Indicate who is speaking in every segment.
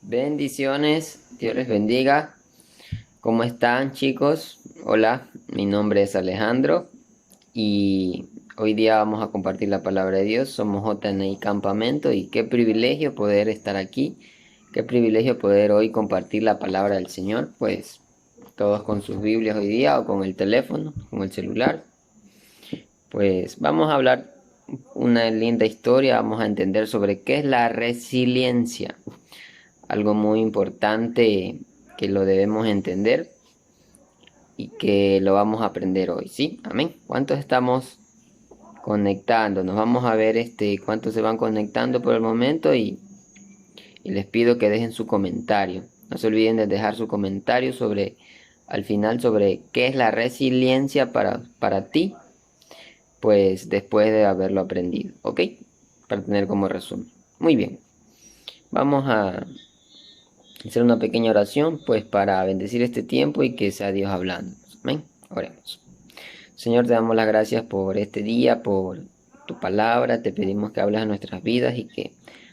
Speaker 1: Bendiciones, Dios les bendiga. ¿Cómo están, chicos? Hola, mi nombre es Alejandro y hoy día vamos a compartir la palabra de Dios. Somos JNI Campamento y qué privilegio poder estar aquí. Qué privilegio poder hoy compartir la palabra del Señor, pues todos con sus Biblias hoy día o con el teléfono, con el celular. Pues vamos a hablar una linda historia, vamos a entender sobre qué es la resiliencia. Algo muy importante que lo debemos entender y que lo vamos a aprender hoy, ¿sí? Amén. ¿Cuántos estamos conectando? Nos vamos a ver cuántos se van conectando por el momento y les pido que dejen su comentario. No se olviden de dejar su comentario al final sobre qué es la resiliencia para ti, pues después de haberlo aprendido, ¿ok? Para tener como resumen. Muy bien. Vamos a hacer una pequeña oración, pues para bendecir este tiempo y que sea Dios hablando. Amén. Oremos. Señor, te damos las gracias por este día, por tu palabra. Te pedimos que hables a nuestras vidas y que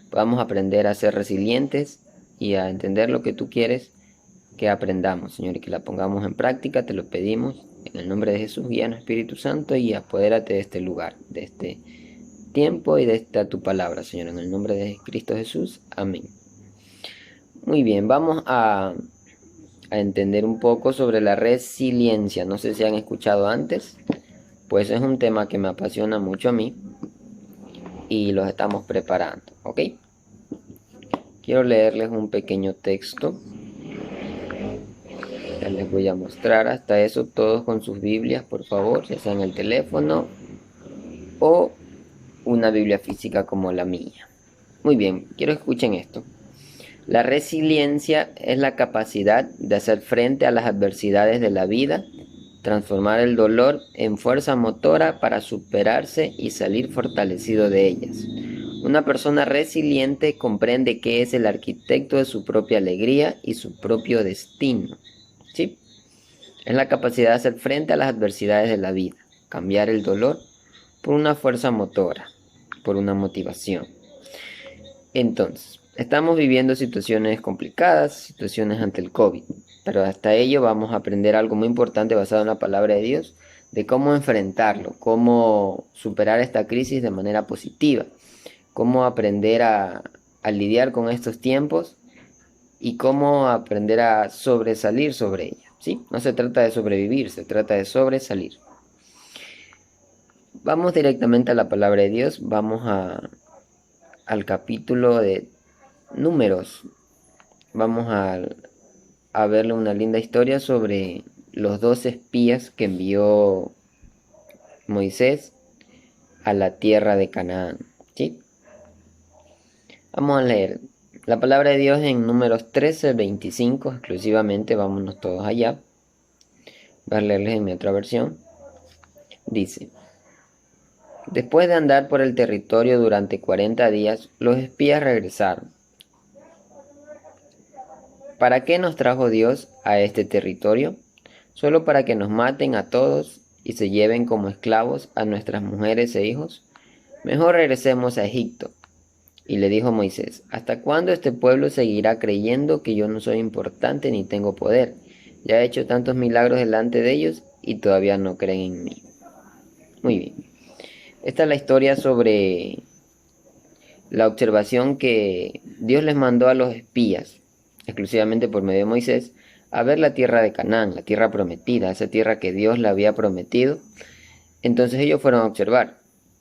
Speaker 1: podamos aprender a ser resilientes y a entender lo que tú quieres que aprendamos, Señor, y que la pongamos en práctica. Te lo pedimos en el nombre de Jesús, guíanos Espíritu Santo y apodérate de este lugar, de este tiempo y de esta tu palabra, Señor, en el nombre de Cristo Jesús. Amén. Muy bien, vamos a entender un poco sobre la resiliencia. No sé si han escuchado antes, pues es un tema que me apasiona mucho a mí y los estamos preparando, ¿ok? Quiero leerles un pequeño texto. Ya les voy a mostrar. Hasta eso, todos con sus Biblias, por favor, ya sea en el teléfono o una Biblia física como la mía. Muy bien, quiero que escuchen esto. La resiliencia es la capacidad de hacer frente a las adversidades de la vida, transformar el dolor en fuerza motora para superarse y salir fortalecido de ellas. Una persona resiliente comprende que es el arquitecto de su propia alegría y su propio destino. ¿Sí? Es la capacidad de hacer frente a las adversidades de la vida, cambiar el dolor por una fuerza motora, por una motivación. Entonces, estamos viviendo situaciones complicadas, situaciones ante el COVID, pero hasta ello vamos a aprender algo muy importante basado en la palabra de Dios, de cómo enfrentarlo, cómo superar esta crisis de manera positiva, cómo aprender a lidiar con estos tiempos y cómo aprender a sobresalir sobre ella, ¿sí? No se trata de sobrevivir, se trata de sobresalir. Vamos directamente a la palabra de Dios, vamos al capítulo de Números. Vamos a verle una linda historia sobre los 12 espías que envió Moisés a la tierra de Canaán, ¿sí? Vamos a leer la palabra de Dios en Números 13:25 exclusivamente, vámonos todos allá. Voy a leerles en mi otra versión. Dice: Después de andar por el territorio durante 40 días, los espías regresaron. ¿Para qué nos trajo Dios a este territorio? ¿Solo para que nos maten a todos y se lleven como esclavos a nuestras mujeres e hijos? Mejor regresemos a Egipto. Y le dijo Moisés: ¿Hasta cuándo este pueblo seguirá creyendo que yo no soy importante ni tengo poder? Ya he hecho tantos milagros delante de ellos y todavía no creen en mí. Muy bien. Esta es la historia sobre la observación que Dios les mandó a los espías, exclusivamente por medio de Moisés, a ver la tierra de Canaán, la tierra prometida, esa tierra que Dios le había prometido. Entonces ellos fueron a observar.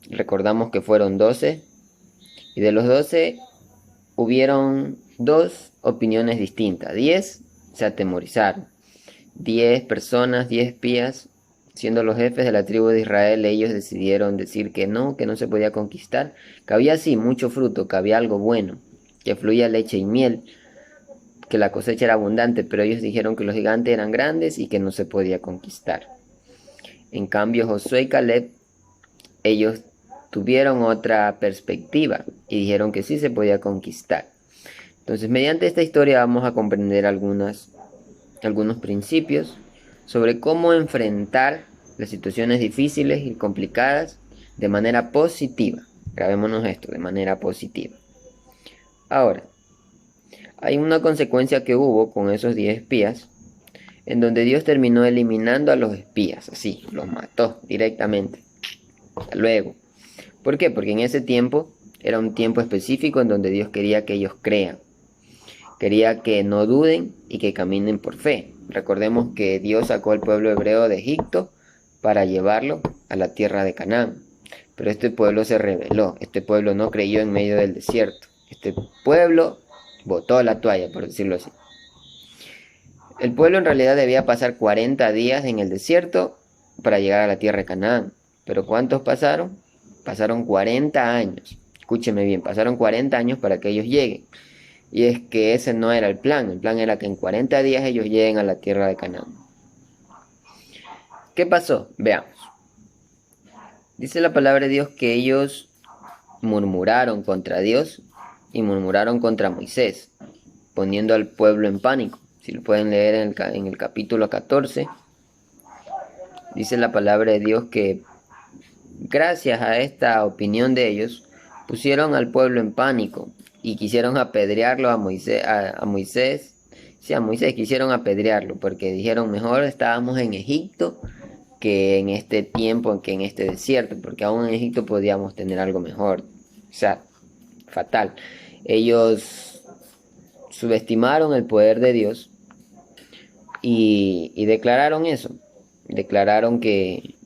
Speaker 1: Recordamos que fueron 12, y de los 12 hubieron 2 opiniones distintas. 10 se atemorizaron. 10 personas, 10 espías, siendo los jefes de la tribu de Israel, ellos decidieron decir que no se podía conquistar, que había sí mucho fruto, que había algo bueno, que fluía leche y miel, que la cosecha era abundante, pero ellos dijeron que los gigantes eran grandes y que no se podía conquistar. En cambio, Josué y Caleb, ellos tuvieron otra perspectiva y dijeron que sí se podía conquistar. Entonces, mediante esta historia vamos a comprender algunos principios sobre cómo enfrentar las situaciones difíciles y complicadas de manera positiva. Grabémonos esto, de manera positiva. Ahora, Hay una consecuencia que hubo con esos 10 espías, en donde Dios terminó eliminando a los espías, así, los mató directamente. Luego, ¿por qué? Porque en ese tiempo era un tiempo específico en donde Dios quería que ellos crean. Quería que no duden y que caminen por fe. Recordemos que Dios sacó al pueblo hebreo de Egipto para llevarlo a la tierra de Canaán. Pero este pueblo se rebeló, este pueblo no creyó en medio del desierto. Este pueblo botó la toalla, por decirlo así. El pueblo en realidad debía pasar 40 días en el desierto para llegar a la tierra de Canaán. Pero ¿cuántos pasaron? Pasaron 40 años. Escúcheme bien, pasaron 40 años para que ellos lleguen. Y es que ese no era el plan era que en 40 días ellos lleguen a la tierra de Canaán. ¿Qué pasó? Veamos. Dice la palabra de Dios que ellos murmuraron contra Dios y murmuraron contra Moisés, poniendo al pueblo en pánico. Si lo pueden leer en el capítulo 14, dice la palabra de Dios que gracias a esta opinión de ellos, pusieron al pueblo en pánico y quisieron apedrearlo a Moisés. Sí, a Moisés quisieron apedrearlo porque dijeron mejor estábamos en Egipto que en este tiempo, que en este desierto, porque aún en Egipto podíamos tener algo mejor. O sea, fatal. Ellos subestimaron el poder de Dios y declararon eso. Declararon que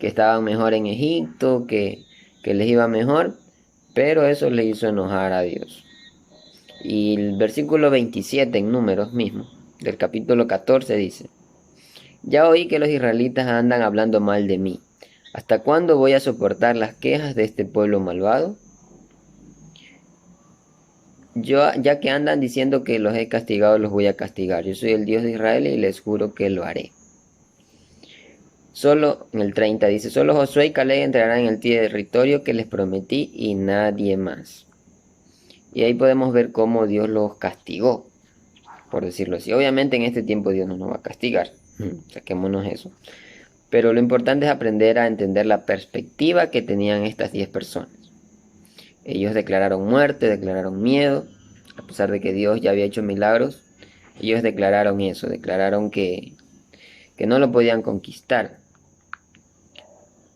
Speaker 1: estaban mejor en Egipto, que les iba mejor, pero eso le hizo enojar a Dios. Y el versículo 27 en Números mismo, del capítulo 14 dice: ya oí que los israelitas andan hablando mal de mí. ¿Hasta cuándo voy a soportar las quejas de este pueblo malvado? Ya que andan diciendo que los he castigado, los voy a castigar. Yo soy el Dios de Israel y les juro que lo haré. Solo, en el 30 dice, solo Josué y Caleb entrarán en el territorio que les prometí y nadie más. Y ahí podemos ver cómo Dios los castigó, por decirlo así. Obviamente en este tiempo Dios no nos va a castigar. Saquémonos eso. Pero lo importante es aprender a entender la perspectiva que tenían estas 10 personas. Ellos declararon muerte, declararon miedo, a pesar de que Dios ya había hecho milagros. Ellos declararon eso, declararon que no lo podían conquistar.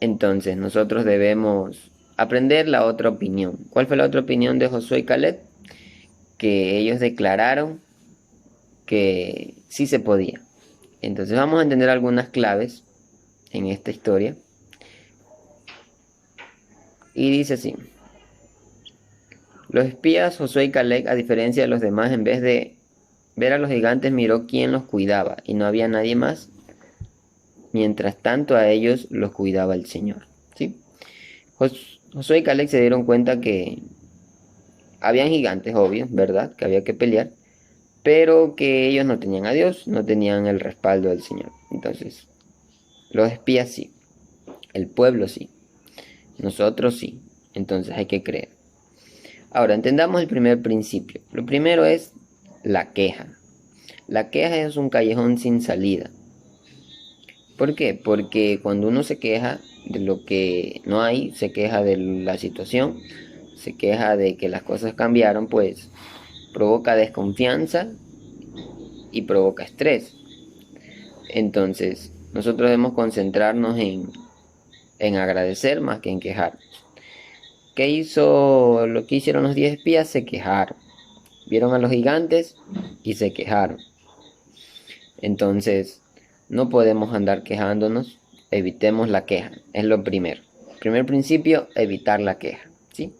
Speaker 1: Entonces nosotros debemos aprender la otra opinión. ¿Cuál fue la otra opinión de Josué y Caleb? Que ellos declararon que sí se podía. Entonces vamos a entender algunas claves en esta historia. Y dice así: los espías Josué y Caleb, a diferencia de los demás, en vez de ver a los gigantes, miró quién los cuidaba, y no había nadie más. Mientras tanto a ellos los cuidaba el Señor. ¿Sí? Josué y Caleb se dieron cuenta que habían gigantes, obvio, ¿verdad? Que había que pelear, pero que ellos no tenían a Dios, no tenían el respaldo del Señor. Entonces, los espías sí, el pueblo sí, nosotros sí. Entonces hay que creer. Ahora, entendamos el primer principio. Lo primero es la queja. La queja es un callejón sin salida. ¿Por qué? Porque cuando uno se queja de lo que no hay, se queja de la situación, se queja de que las cosas cambiaron, pues provoca desconfianza y provoca estrés. Entonces, nosotros debemos concentrarnos en agradecer más que en quejarnos. ¿Qué hizo lo que hicieron los 10 espías? Se quejaron. Vieron a los gigantes y se quejaron. Entonces, no podemos andar quejándonos. Evitemos la queja. Es lo primero. Primer principio, evitar la queja. ¿Sí?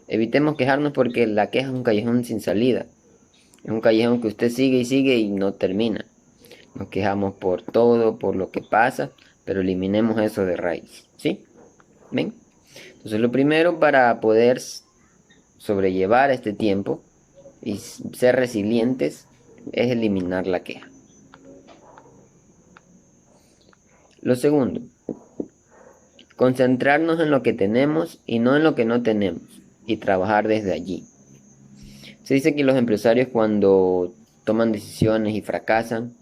Speaker 1: Evitemos quejarnos porque la queja es un callejón sin salida. Es un callejón que usted sigue y sigue y no termina. Nos quejamos por todo, por lo que pasa, pero eliminemos eso de raíz. ¿Sí? ¿Ven? Entonces lo primero para poder sobrellevar este tiempo y ser resilientes es eliminar la queja. Lo segundo, concentrarnos en lo que tenemos y no en lo que no tenemos y trabajar desde allí. Se dice que los empresarios cuando toman decisiones y fracasan,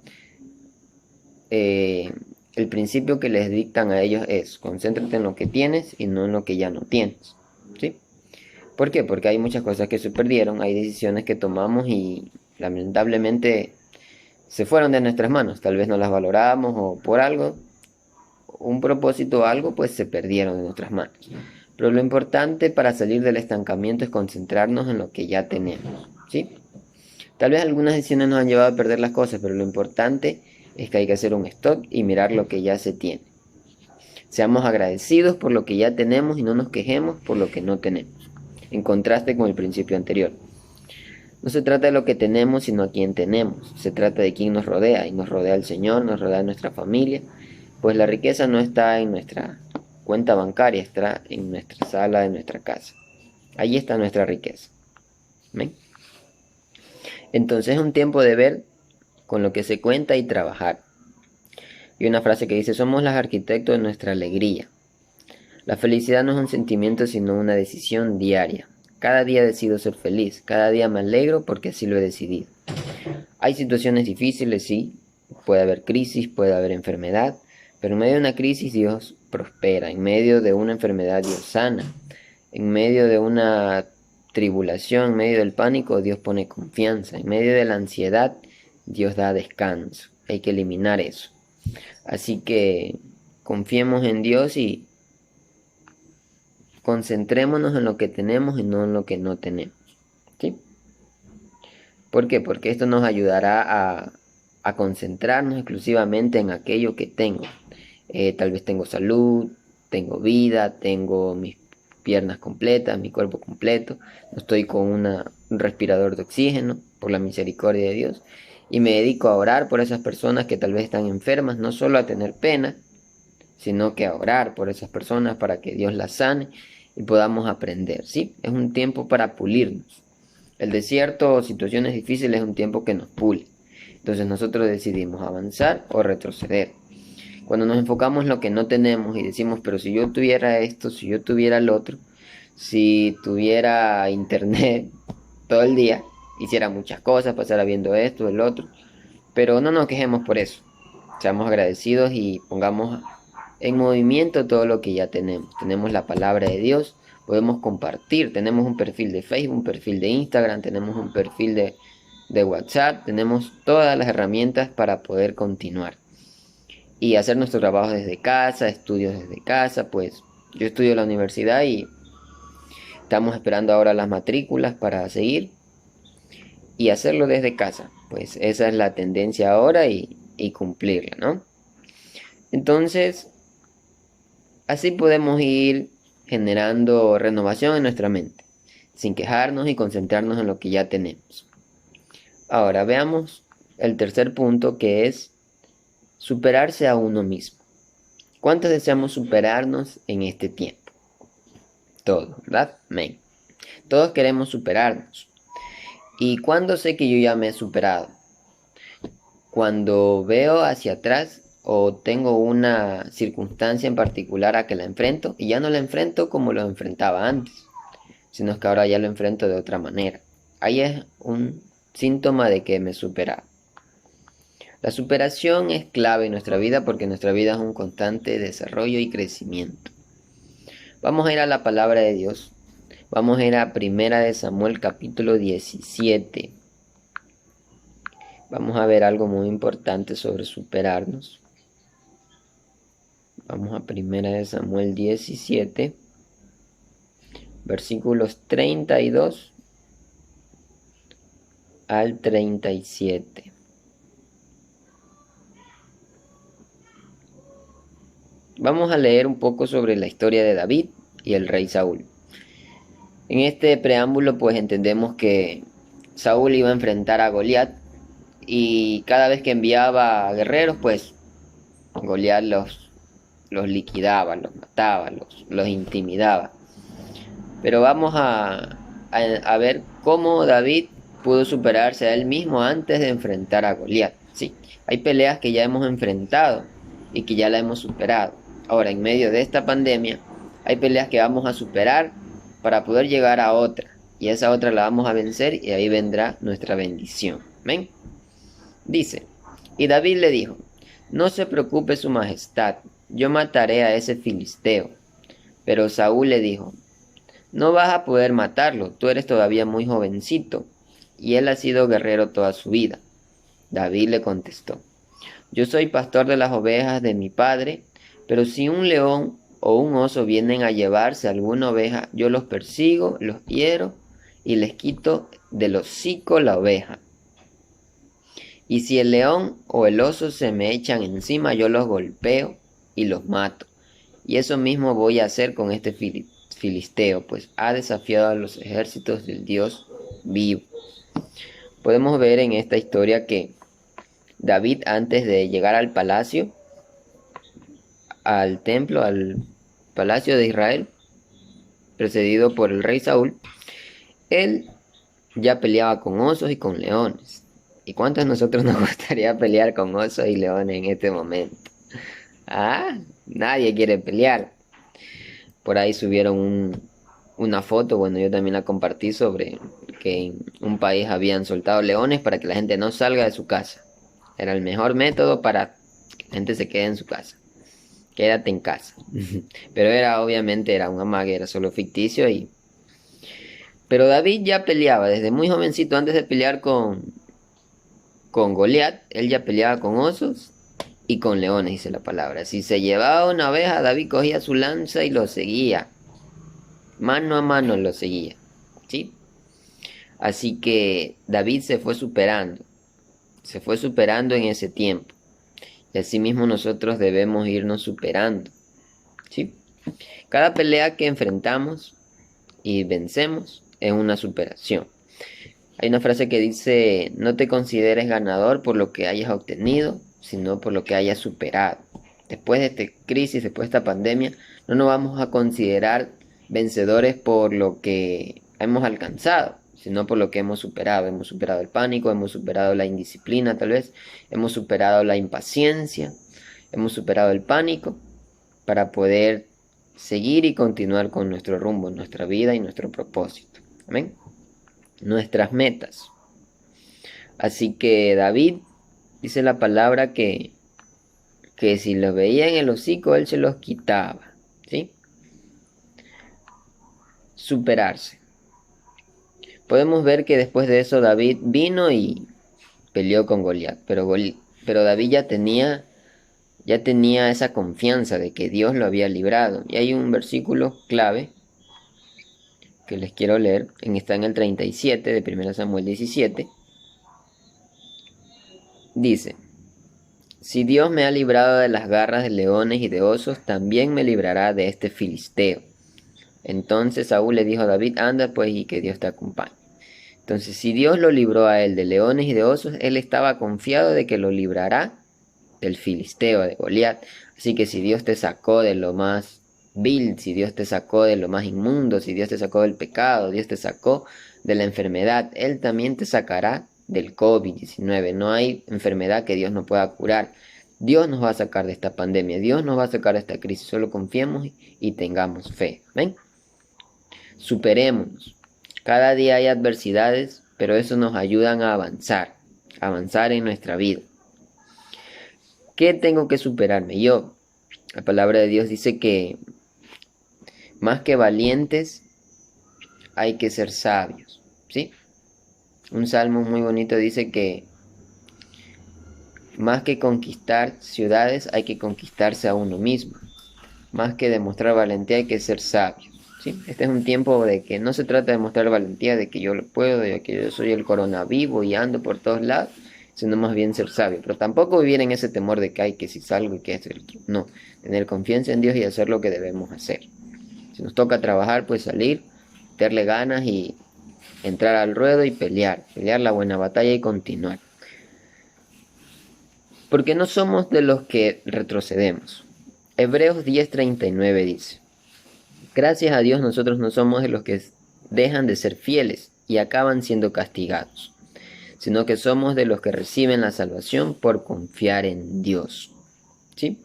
Speaker 1: el principio que les dictan a ellos es: concéntrate en lo que tienes y no en lo que ya no tienes. ¿Sí? ¿Por qué? Porque hay muchas cosas que se perdieron, hay decisiones que tomamos y lamentablemente se fueron de nuestras manos. Tal vez no las valoramos o por algo, un propósito o algo, pues se perdieron de nuestras manos. Pero lo importante para salir del estancamiento es concentrarnos en lo que ya tenemos, ¿sí? Tal vez algunas decisiones nos han llevado a perder las cosas, pero lo importante es que hay que hacer un stop y mirar lo que ya se tiene. Seamos agradecidos por lo que ya tenemos y no nos quejemos por lo que no tenemos, en contraste con el principio anterior. No se trata de lo que tenemos, sino a quién tenemos. Se trata de quién nos rodea, y nos rodea el Señor, nos rodea nuestra familia, pues la riqueza no está en nuestra cuenta bancaria, está en nuestra sala de nuestra casa. Allí está nuestra riqueza. ¿Ven? Entonces es un tiempo de ver con lo que se cuenta y trabajar. Y una frase que dice, somos los arquitectos de nuestra alegría. La felicidad no es un sentimiento, sino una decisión diaria. Cada día decido ser feliz, cada día me alegro porque así lo he decidido. Hay situaciones difíciles, sí, puede haber crisis, puede haber enfermedad, pero en medio de una crisis Dios prospera, en medio de una enfermedad Dios sana, en medio de una tribulación, en medio del pánico Dios pone confianza, en medio de la ansiedad Dios da descanso. Hay que eliminar eso. Así que confiemos en Dios y concentrémonos en lo que tenemos y no en lo que no tenemos, ¿sí? ¿Por qué? Porque esto nos ayudará a concentrarnos exclusivamente en aquello que tengo. Tal vez tengo salud, tengo vida, tengo mis piernas completas, mi cuerpo completo, no estoy con un respirador de oxígeno, por la misericordia de Dios, y me dedico a orar por esas personas que tal vez están enfermas, no solo a tener pena, sino que a orar por esas personas para que Dios las sane y podamos aprender, ¿sí? Es un tiempo para pulirnos. El desierto o situaciones difíciles es un tiempo que nos pule. Entonces nosotros decidimos avanzar o retroceder. Cuando nos enfocamos en lo que no tenemos y decimos, pero si yo tuviera esto, si yo tuviera lo otro, si tuviera internet todo el día, hiciera muchas cosas, pasara viendo esto, el otro, pero no nos quejemos por eso. Seamos agradecidos y pongamos en movimiento todo lo que ya tenemos. Tenemos la palabra de Dios, podemos compartir, tenemos un perfil de Facebook, un perfil de Instagram, tenemos un perfil de WhatsApp, tenemos todas las herramientas para poder continuar y hacer nuestro trabajo desde casa, estudios desde casa. Pues yo estudio en la universidad y estamos esperando ahora las matrículas para seguir y hacerlo desde casa. Pues esa es la tendencia ahora y cumplirla, ¿no? Entonces, así podemos ir generando renovación en nuestra mente, sin quejarnos y concentrarnos en lo que ya tenemos. Ahora veamos el tercer punto, que es superarse a uno mismo. ¿Cuántos deseamos superarnos en este tiempo? Todos, ¿verdad? Amén. Todos queremos superarnos. ¿Y cuándo sé que yo ya me he superado? Cuando veo hacia atrás o tengo una circunstancia en particular a que la enfrento y ya no la enfrento como lo enfrentaba antes, sino que ahora ya lo enfrento de otra manera. Ahí es un síntoma de que me he superado. La superación es clave en nuestra vida porque nuestra vida es un constante desarrollo y crecimiento. Vamos a ir a la palabra de Dios. Vamos a ir a Primera de Samuel capítulo 17. Vamos a ver algo muy importante sobre superarnos. Vamos a Primera de Samuel 17, versículos 32 al 37. Vamos a leer un poco sobre la historia de David y el rey Saúl. En este preámbulo pues entendemos que Saúl iba a enfrentar a Goliat y cada vez que enviaba guerreros pues Goliat los liquidaba, los mataba, los intimidaba. Pero vamos a ver cómo David pudo superarse a él mismo antes de enfrentar a Goliat. Sí, hay peleas que ya hemos enfrentado y que ya la hemos superado. Ahora, en medio de esta pandemia, hay peleas que vamos a superar para poder llegar a otra. Y esa otra la vamos a vencer y ahí vendrá nuestra bendición. ¿Ven? Dice, y David le dijo, no se preocupe su majestad, yo mataré a ese filisteo. Pero Saúl le dijo, no vas a poder matarlo, tú eres todavía muy jovencito, y él ha sido guerrero toda su vida. David le contestó, yo soy pastor de las ovejas de mi padre, pero si un león o un oso vienen a llevarse alguna oveja, yo los persigo, los hiero y les quito del hocico la oveja. Y si el león o el oso se me echan encima, yo los golpeo y los mato. Y eso mismo voy a hacer con este filisteo, pues ha desafiado a los ejércitos del Dios vivo. Podemos ver en esta historia que David, antes de llegar al palacio, al templo, al palacio de Israel, precedido por el rey Saúl, él ya peleaba con osos y con leones. ¿Y cuántos de nosotros nos gustaría pelear con osos y leones en este momento? Ah, nadie quiere pelear. Por ahí subieron una foto, bueno, yo también la compartí sobre que en un país habían soltado leones para que la gente no salga de su casa. Era el mejor método para que la gente se quede en su casa. Quédate en casa. Pero obviamente era un amague, era solo ficticio Pero David ya peleaba desde muy jovencito, antes de pelear con Goliat, él ya peleaba con osos y con leones, dice la palabra. Si se llevaba una oveja, David cogía su lanza y lo seguía. Mano a mano lo seguía. ¿Sí? Así que David se fue superando. Se fue superando en ese tiempo. Y asimismo nosotros debemos irnos superando. ¿Sí? Cada pelea que enfrentamos y vencemos es una superación. Hay una frase que dice, no te consideres ganador por lo que hayas obtenido, sino por lo que hayas superado. Después de esta crisis, después de esta pandemia, no nos vamos a considerar vencedores por lo que hemos alcanzado, sino por lo que hemos superado. Hemos superado el pánico, hemos superado la indisciplina tal vez, hemos superado la impaciencia, hemos superado el pánico para poder seguir y continuar con nuestro rumbo, nuestra vida y nuestro propósito. Amén. Nuestras metas. Así que David dice la palabra que si los veía en el hocico, él se los quitaba. ¿Sí? Superarse. Podemos ver que después de eso David vino y peleó con Goliat. Pero David ya tenía esa confianza de que Dios lo había librado. Y hay un versículo clave que les quiero leer. Está en el 37 de 1 Samuel 17. Dice, si Dios me ha librado de las garras de leones y de osos, también me librará de este filisteo. Entonces Saúl le dijo a David, anda pues y que Dios te acompañe. Entonces, si Dios lo libró a él de leones y de osos, él estaba confiado de que lo librará del filisteo, de Goliat. Así que si Dios te sacó de lo más vil, si Dios te sacó de lo más inmundo, si Dios te sacó del pecado, Dios te sacó de la enfermedad, Él también te sacará del COVID-19. No hay enfermedad que Dios no pueda curar. Dios nos va a sacar de esta pandemia, Dios nos va a sacar de esta crisis. Solo confiemos y tengamos fe. ¿Ven? Superémonos. Cada día hay adversidades, pero eso nos ayudan a avanzar en nuestra vida. ¿Qué tengo que superarme? Yo, la palabra de Dios dice que más que valientes hay que ser sabios, ¿sí? Un salmo muy bonito dice que más que conquistar ciudades hay que conquistarse a uno mismo. Más que demostrar valentía hay que ser sabio, ¿sí? Este es un tiempo de que no se trata de mostrar valentía, de que yo lo puedo, de que yo soy el coronavivo y ando por todos lados, sino más bien ser sabio. Pero tampoco vivir en ese temor de que hay que si salgo y que esto y lo otro. No, tener confianza en Dios y hacer lo que debemos hacer. Si nos toca trabajar, pues salir, meterle ganas y entrar al ruedo y pelear la buena batalla y continuar. Porque no somos de los que retrocedemos. Hebreos 10:39 dice, gracias a Dios nosotros no somos de los que dejan de ser fieles y acaban siendo castigados, sino que somos de los que reciben la salvación por confiar en Dios. ¿Sí?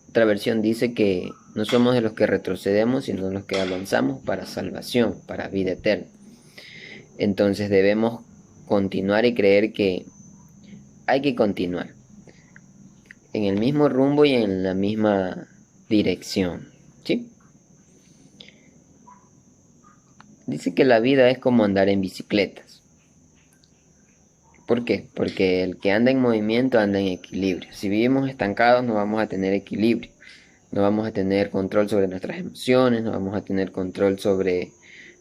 Speaker 1: Otra versión dice que no somos de los que retrocedemos, sino de los que avanzamos para salvación, para vida eterna. Entonces debemos continuar y creer que hay que continuar en el mismo rumbo y en la misma dirección. ¿Sí? Dice que la vida es como andar en bicicletas. ¿Por qué? Porque el que anda en movimiento anda en equilibrio. Si vivimos estancados no vamos a tener equilibrio. No vamos a tener control sobre nuestras emociones, no vamos a tener control sobre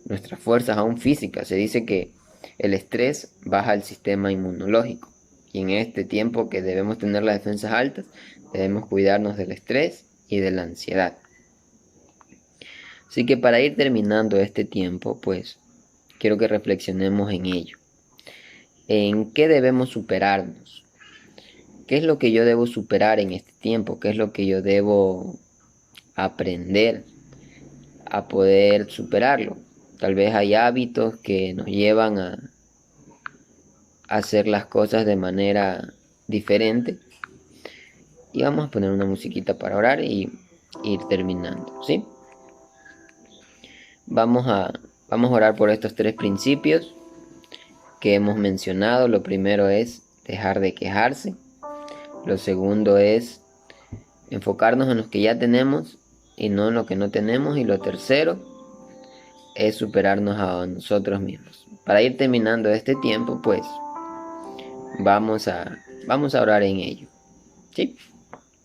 Speaker 1: nuestras fuerzas aún físicas. Se dice que el estrés baja el sistema inmunológico. Y en este tiempo que debemos tener las defensas altas, debemos cuidarnos del estrés y de la ansiedad. Así que para ir terminando este tiempo, pues quiero que reflexionemos en ello. ¿En qué debemos superarnos? ¿Qué es lo que yo debo superar en este tiempo? ¿Qué es lo que yo debo aprender a poder superarlo? Tal vez hay hábitos que nos llevan a hacer las cosas de manera diferente. Y vamos a poner una musiquita para orar y ir terminando, ¿sí? Vamos a orar por estos 3 principios que hemos mencionado. Lo primero es dejar de quejarse. Lo segundo es enfocarnos en lo que ya tenemos y no en lo que no tenemos. Y lo tercero es superarnos a nosotros mismos. Para ir terminando este tiempo, pues vamos a orar en ello. ¿Sí?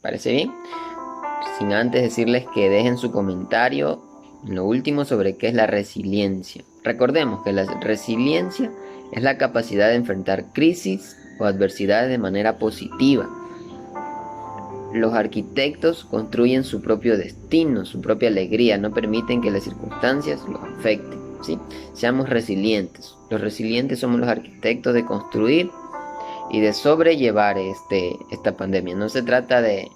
Speaker 1: ¿Parece bien? Sin antes decirles que dejen su comentario en lo último sobre qué es la resiliencia. Recordemos que la resiliencia es la capacidad de enfrentar crisis o adversidades de manera positiva. Los arquitectos construyen su propio destino, su propia alegría, no permiten que las circunstancias los afecten, ¿sí? Seamos resilientes. Los resilientes somos los arquitectos de construir y de sobrellevar esta pandemia. No se trata de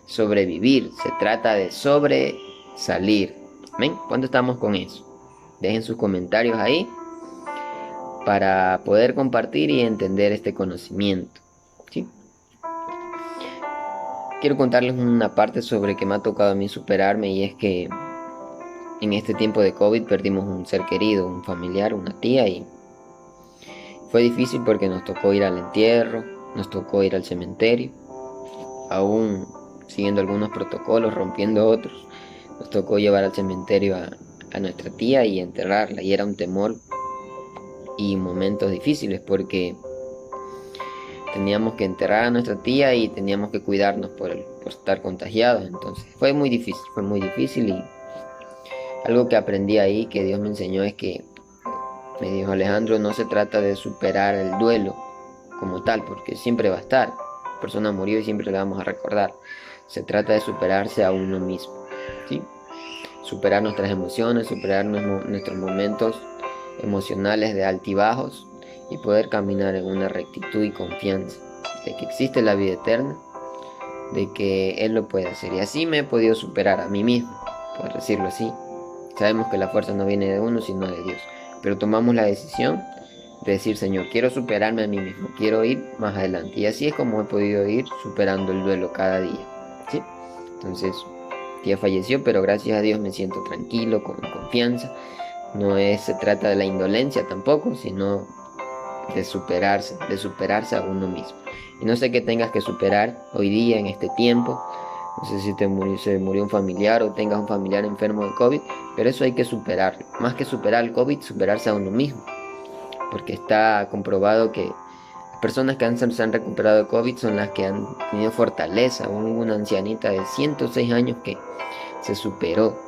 Speaker 1: sobrevivir, se trata de sobresalir. ¿Ven? ¿Cuánto estamos con eso? Dejen sus comentarios ahí para poder compartir y entender este conocimiento, ¿sí? Quiero contarles una parte sobre que me ha tocado a mí superarme, y es que en este tiempo de COVID perdimos un ser querido, un familiar, una tía, y fue difícil porque nos tocó ir al entierro, nos tocó ir al cementerio, aún siguiendo algunos protocolos, rompiendo otros. Nos tocó llevar al cementerio a nuestra tía y enterrarla, y era un temor y momentos difíciles porque teníamos que enterrar a nuestra tía y teníamos que cuidarnos por estar contagiados. Entonces fue muy difícil, y algo que aprendí ahí, que Dios me enseñó, es que me dijo: Alejandro, no se trata de superar el duelo como tal, porque siempre va a estar. La persona murió y siempre la vamos a recordar. Se trata de superarse a uno mismo, ¿sí? Superar nuestras emociones, superar nuestros momentos emocionales de altibajos y poder caminar en una rectitud y confianza de que existe la vida eterna, de que Él lo puede hacer. Y así me he podido superar a mí mismo, por decirlo así. Sabemos que la fuerza no viene de uno, sino de Dios. Pero tomamos la decisión de decir: Señor, quiero superarme a mí mismo, quiero ir más adelante. Y así es como he podido ir superando el duelo cada día, ¿sí? Entonces, tía falleció, pero gracias a Dios me siento tranquilo, con confianza. No se trata de la indolencia tampoco, sino de superarse a uno mismo. Y no sé qué tengas que superar hoy día, en este tiempo. No sé si se murió un familiar o tengas un familiar enfermo de COVID, pero eso hay que superarlo. Más que superar el COVID, superarse a uno mismo. Porque está comprobado que las personas que se han recuperado de COVID son las que han tenido fortaleza. Hubo una ancianita de 106 años que se superó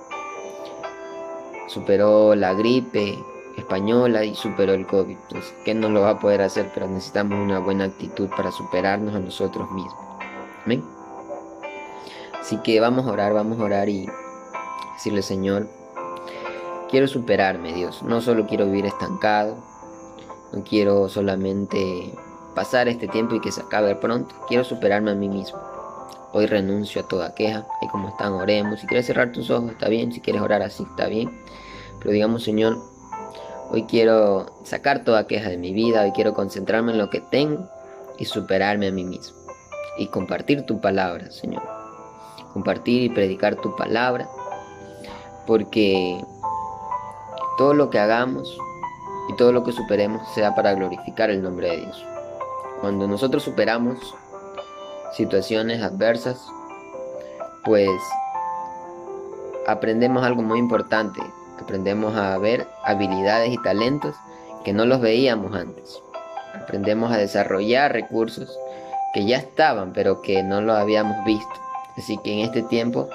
Speaker 1: la gripe española y superó el COVID. Entonces, ¿qué no lo va a poder hacer? Pero necesitamos una buena actitud para superarnos a nosotros mismos. ¿Amén? Así que vamos a orar y decirle: Señor, quiero superarme, Dios. No solo quiero vivir estancado, no quiero solamente pasar este tiempo y que se acabe pronto. Quiero superarme a mí mismo. Hoy renuncio a toda queja. Ahí como están, oremos. Si quieres cerrar tus ojos, está bien. Si quieres orar así, está bien. Pero digamos: Señor, hoy quiero sacar toda queja de mi vida. Hoy quiero concentrarme en lo que tengo y superarme a mí mismo. Y compartir tu palabra, Señor. Compartir y predicar tu palabra. Porque todo lo que hagamos y todo lo que superemos sea para glorificar el nombre de Dios. Cuando nosotros superamos situaciones adversas, pues aprendemos algo muy importante. Aprendemos a ver habilidades y talentos que no los veíamos antes. Aprendemos a desarrollar recursos que ya estaban, pero que no los habíamos visto. Así que en este tiempo,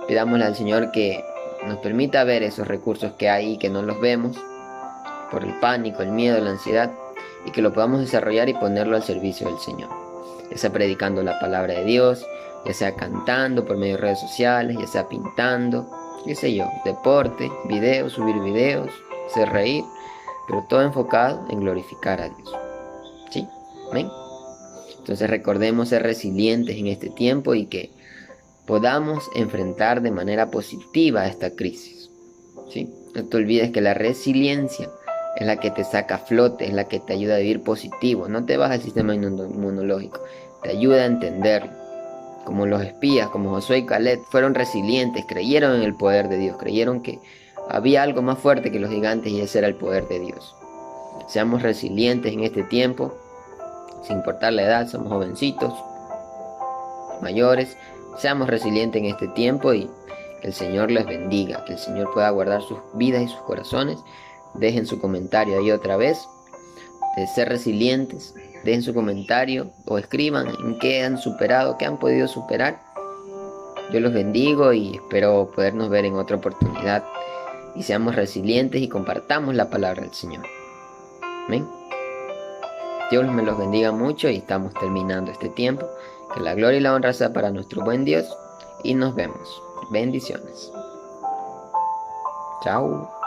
Speaker 1: pidámosle al Señor que nos permita ver esos recursos que hay y que no los vemos por el pánico, el miedo, la ansiedad, y que lo podamos desarrollar y ponerlo al servicio del Señor. Ya sea predicando la palabra de Dios, ya sea cantando por medio de redes sociales, ya sea pintando, qué sé yo, deporte, videos, subir videos, hacer reír, pero todo enfocado en glorificar a Dios. ¿Sí? ¿Ven? Entonces recordemos ser resilientes en este tiempo y que podamos enfrentar de manera positiva esta crisis. ¿Sí? No te olvides que la resiliencia es la que te saca a flote, es la que te ayuda a vivir positivo, no te baja el sistema inmunológico, te ayuda a entenderlo. Como los espías, como Josué y Caleb, fueron resilientes, creyeron en el poder de Dios, creyeron que había algo más fuerte que los gigantes y ese era el poder de Dios. Seamos resilientes en este tiempo, sin importar la edad, somos jovencitos, mayores, seamos resilientes en este tiempo y que el Señor les bendiga, que el Señor pueda guardar sus vidas y sus corazones. Dejen su comentario ahí otra vez, de ser resilientes, dejen su comentario o escriban en qué han superado, qué han podido superar. Yo los bendigo y espero podernos ver en otra oportunidad y seamos resilientes y compartamos la palabra del Señor. Amén. Dios me los bendiga mucho y estamos terminando este tiempo. Que la gloria y la honra sea para nuestro buen Dios y nos vemos. Bendiciones. Chao.